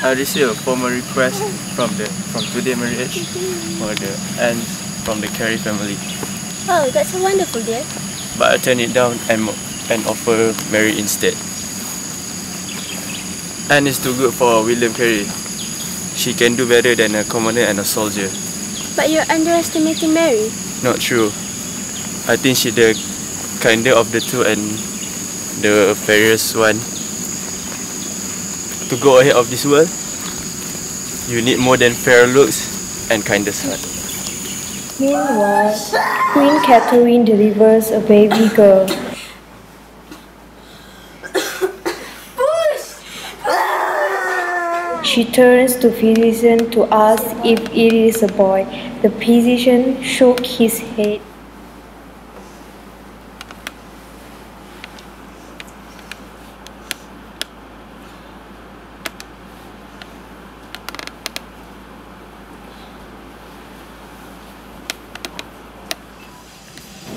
I received a formal request from Today Marriage for the ants from the Carey family. Oh, that's so wonderful, dear. But I turned it down and offer Mary instead. Anne is too good for William Carey. She can do better than a commoner and a soldier. But you're underestimating Mary. Not true. I think she's the kinder of the two and the fairest one. To go ahead of this world, you need more than fair looks and kindest heart. Meanwhile, Queen Catherine delivers a baby girl. She turns to physician to ask if it is a boy. The physician shook his head.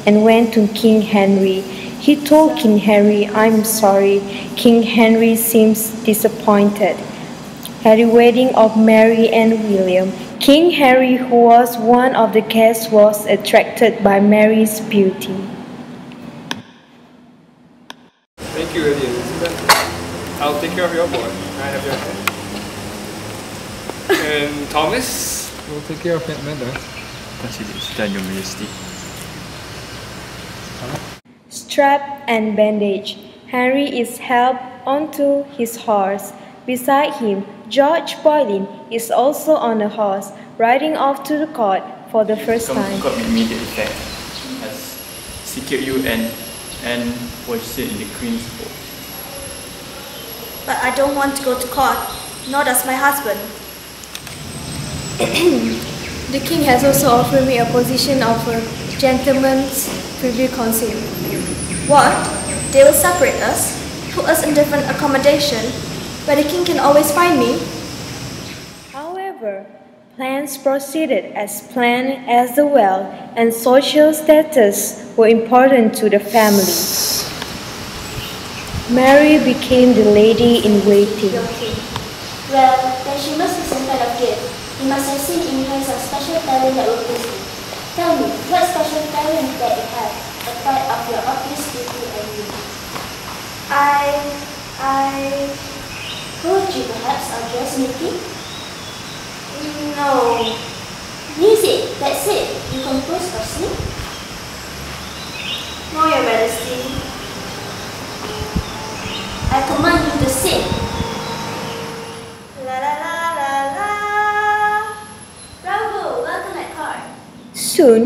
And went to King Henry. He told King Henry, "I'm sorry." King Henry seems disappointed. At the wedding of Mary and William, King Henry, who was one of the guests, was attracted by Mary's beauty. Thank you, Lady Elizabeth. I'll take care of your boy. I have your hand. And Thomas will take care of Aunt Amanda. Consider it done, Your Majesty. Strapped and bandaged, Henry is helped onto his horse. Beside him, George Boleyn is also on a horse, riding off to the court for the first time. Got immediate effect, has secured you and was in the Queen's court. But I don't want to go to court, nor does my husband. The king has also offered me a position of a gentleman's privy council. What? They will separate us, put us in different accommodation, where the king can always find me? However, plans proceeded as planned, as the wealth and social status were important to the family. Mary became the lady in waiting. Your king. Well, then she must be some kind of gift. He must have seen in her some special talent that will please me. Tell me, what special talent that you have, apart of your obvious beauty and beauty? Poetry perhaps, or dressmaking? No. Music, that's it. You compose or sing? No, Your Majesty. I command you to sing. La la la la la. Bravo, welcome at court. Soon,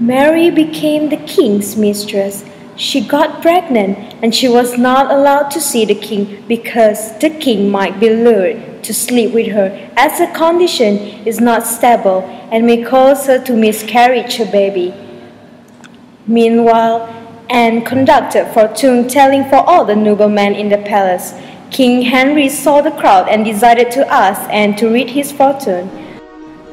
Mary became the king's mistress. She got pregnant and she was not allowed to see the king because the king might be lured to sleep with her as her condition is not stable and may cause her to miscarry her baby. Meanwhile, Anne conducted fortune-telling for all the noblemen in the palace. King Henry saw the crowd and decided to ask Anne to read his fortune.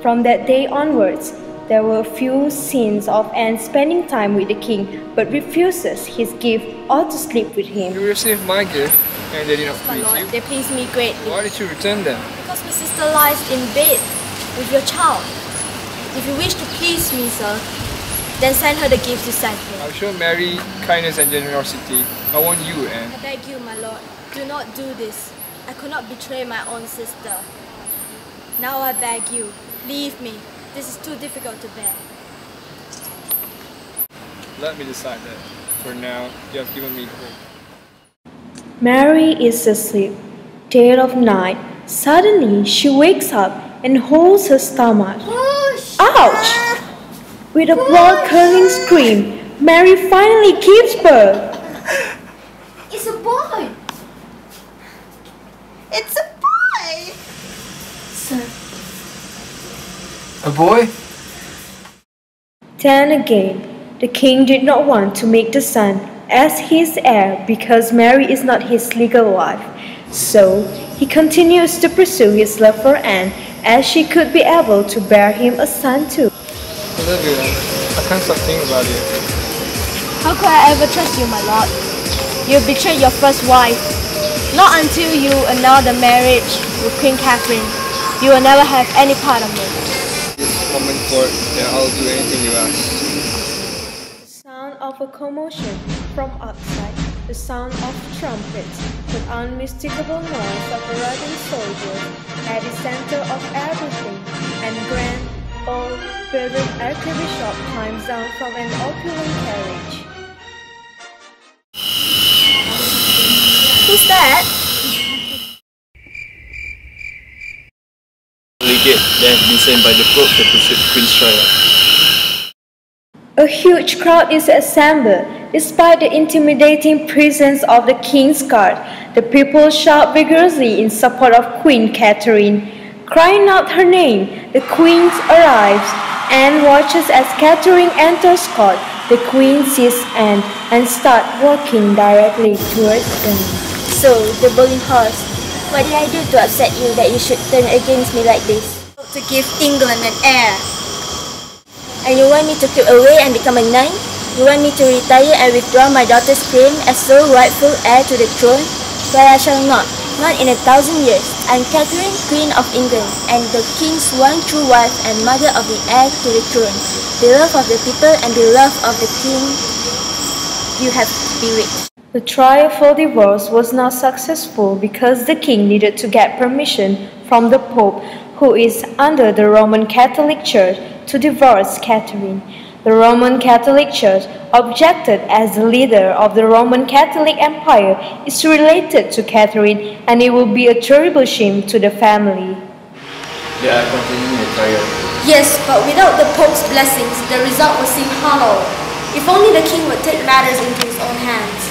From that day onwards, there were few scenes of Anne spending time with the king, but refuses his gift or to sleep with him. You received my gift, and they did not My please lord, you. they please me greatly. Why did you return them? Because my sister lies in bed with your child. If you wish to please me, sir, then send her the gift you sent me. I'll show Mary kindness and generosity. I want you, Anne. I beg you, my lord, do not do this. I could not betray my own sister. Now I beg you, leave me. This is too difficult to bear. Let me decide that. For now, you have given me hope. Mary is asleep. Dead of night, suddenly she wakes up and holds her stomach. Ouch! With a blood-curdling scream, Mary finally gives birth. It's a boy! It's a boy! Sir. A boy? Then again, the king did not want to make the son as his heir because Mary is not his legal wife. So he continues to pursue his love for Anne as she could be able to bear him a son too. Olivia, I can't stop thinking about you. How could I ever trust you, my lord? You betrayed your first wife. Not until you annul the marriage with Queen Catherine. You will never have any part of me. Just come in court, and I'll do anything you ask. The sound of a commotion from outside, the sound of trumpets, the unmistakable noise of arriving soldiers at the center of everything, and grand old bearded archbishop climbs down from an opulent carriage. Who's that? Legate that has been sent by the Pope to pursue Queen's trial. A huge crowd is assembled. Despite the intimidating presence of the king's guard, the people shout vigorously in support of Queen Catherine. Crying out her name, the queen arrives. Anne watches as Catherine enters court. The queen sees Anne and starts walking directly towards them. So, the Boleyn horse, what did I do to upset you that you should turn against me like this? To give England an heir. And you want me to keep away and become a nun? You want me to retire and withdraw my daughter's claim as sole rightful heir to the throne? Well, I shall not in 1,000 years. I'm Catherine, Queen of England, and the King's one true wife and mother of the heir to the throne. Beloved of the people and beloved of the King, you have spirit. The trial for divorce was not successful because the king needed to get permission from the Pope, who is under the Roman Catholic Church, to divorce Catherine. The Roman Catholic Church objected as the leader of the Roman Catholic Empire is related to Catherine, and it will be a terrible shame to the family. They are continuing the trial. Yes, but without the Pope's blessings, the result will seem hollow. If only the king would take matters into his own hands.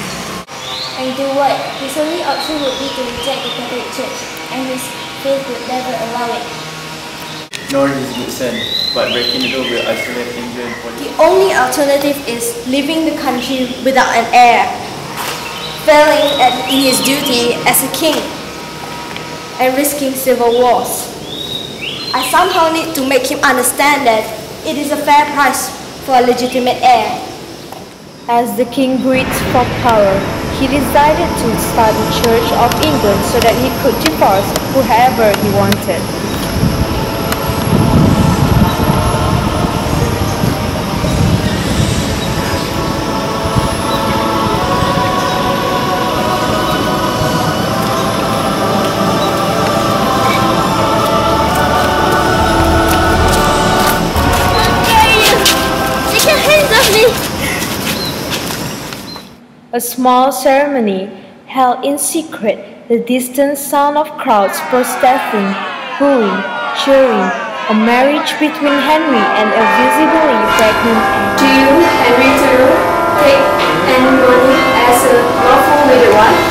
And do what? His only option would be to reject the Catholic Church, and his faith would never allow it. Nor his good son, but breaking the door will isolate England for The only alternative is leaving the country without an heir, failing in his duty as a king, and risking civil wars. I somehow need to make him understand that it is a fair price for a legitimate heir. As the king breathed for power, he decided to start the Church of England so that he could divorce whoever he wanted. A small ceremony held in secret, the distant sound of crowds protesting, booing, cheering, a marriage between Henry and a visibly pregnant Anne. Do you, Henry II, take Anne Boleyn as a lawful widowed wife?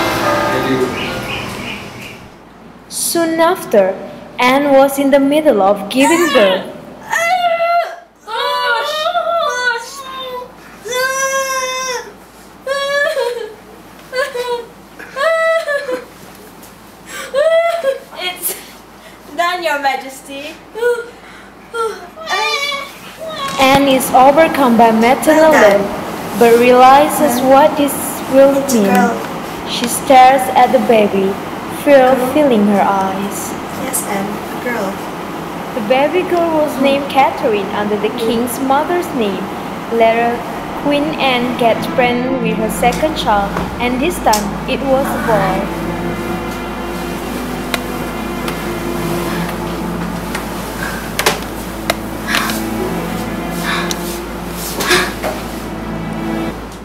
I do. Soon after, Anne was in the middle of giving birth. It's done, Your Majesty. Anne is overcome by maternal love, but realizes what this will mean. She stares at the baby, fear filling her eyes. Yes, Anne, a girl. The baby girl was named Catherine under the king's mother's name. Later, Queen Anne gets pregnant with her second child, and this time it was a boy.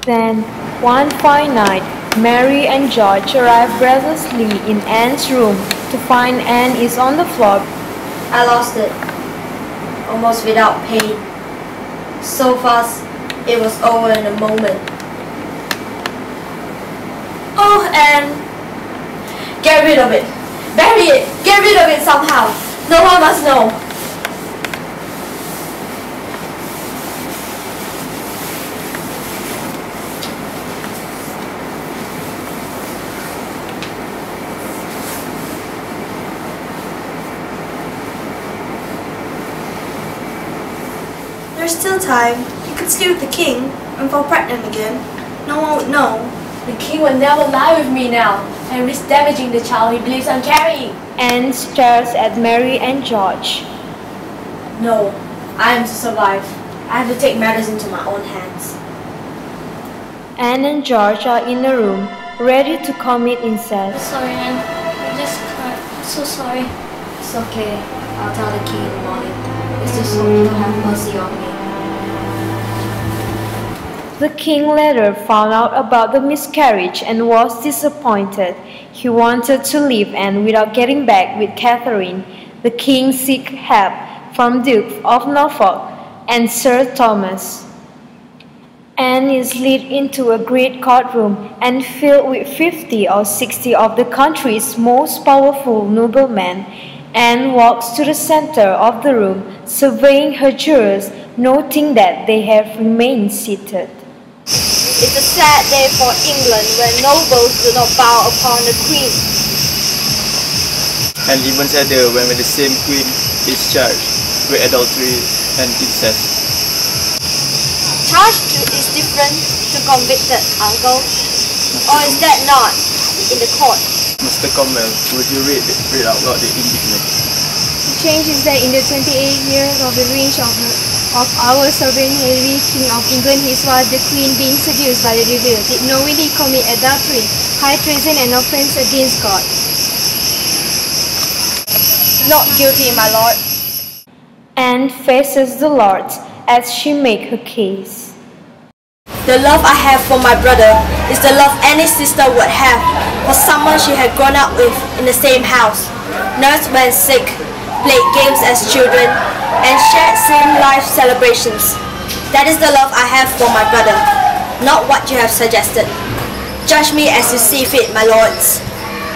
Then, one fine night, Mary and George arrive breathlessly in Anne's room to find Anne is on the floor. I lost it, almost without pain. So fast, it was over in a moment. Oh, Anne! Get rid of it! Bury it! Get rid of it somehow! No one must know! There's still time. You could stay with the king and fall pregnant again. No one would know. The king will never lie with me now and risk damaging the child he believes I'm carrying. Anne stares at Mary and George. No, I am to survive. I have to take matters into my own hands. Anne and George are in the room, ready to commit incest. Sorry, Anne. I just cried. I'm so sorry. It's okay. I'll tell the king in the morning. It's just so he'll have mercy on me. The king later found out about the miscarriage and was disappointed. He wanted to leave Anne without getting back with Catherine. The king sought help from Duke of Norfolk and Sir Thomas. Anne is led into a great courtroom and filled with 50 or 60 of the country's most powerful noblemen. Anne walks to the center of the room, surveying her jurors, noting that they have remained seated. It's a sad day for England when nobles do not bow upon the queen. And even sadder when the same queen is charged with adultery and incest. Charged is different to convicted, uncle. Or is that not in the court? Mr. Cromwell, would you read out loud the indictment? The change is that in the 28 years of the reign of our sovereign Henry, King of England, his wife, the Queen, being seduced by the devil, did knowingly commit adultery, high treason, and offense against God. Not guilty, my lord. Anne faces the Lord as she makes her case. The love I have for my brother is the love any sister would have for someone she had grown up with in the same house, nursed when sick, played games as children, and shared same life celebrations. That is the love I have for my brother, not what you have suggested. Judge me as you see fit, my lords.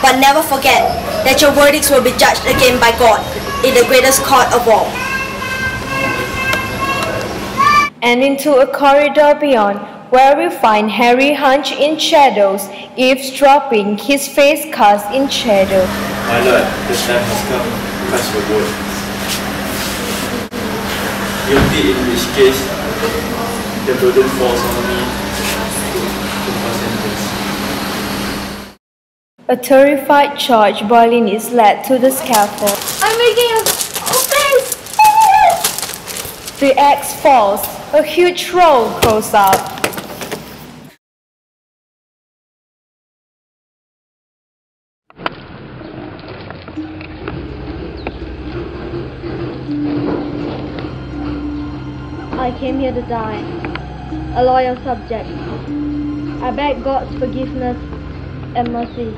But never forget that your verdicts will be judged again by God in the greatest court of all. And into a corridor beyond, where we find Harry hunched in shadows, eavesdropping, his face cast in shadow. My lord, the time has come to cast your vote. Guilty, in which case the burden falls on me to pass sentence. A terrified George Boleyn is led to the scaffold. I'm making a offense! The axe falls. A huge roll grows up. I came here to die, a loyal subject. I beg God's forgiveness and mercy.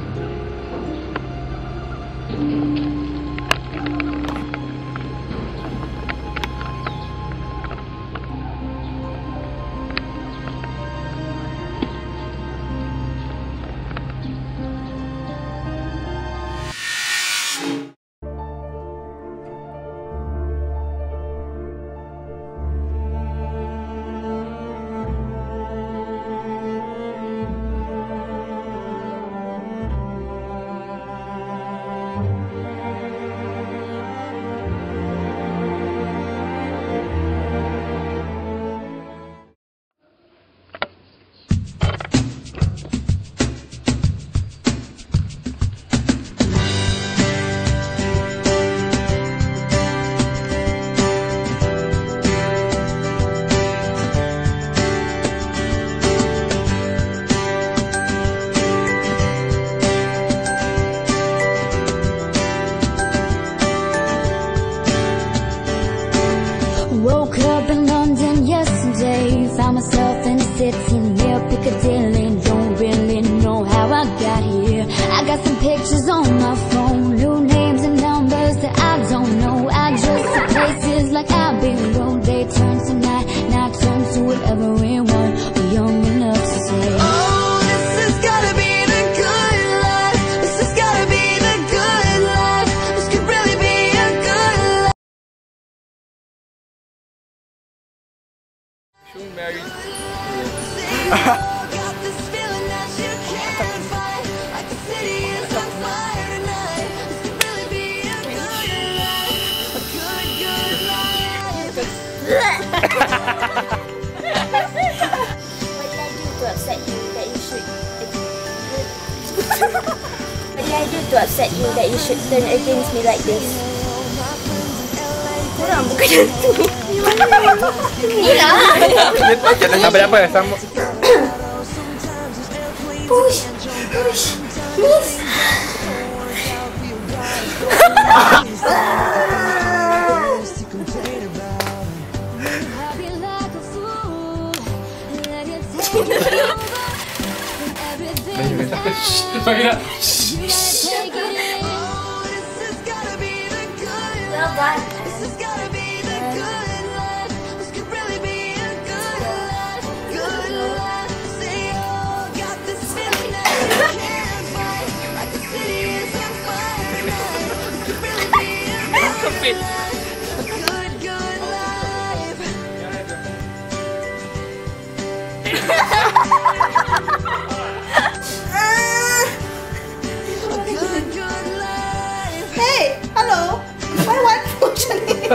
Woke up in London yesterday, found myself in a city near Piccadilly. Don't really know how I got here. I got some pictures on my phone, new names and numbers that I don't know. I just see places like Abbey Road. They turn to night, now turn to whatever we want. We're young enough to say, oh, this has gotta be the good life. This has gotta be the good life. This could really be a good life. Mary. What did I do to upset you that you should to upset you that you should turn against me like this? Korang bukan hantu. Ni lah. Sampai apa? Sambut. Push, miss. Bagi tak? Sabar. Hey, hello. Why one push ni?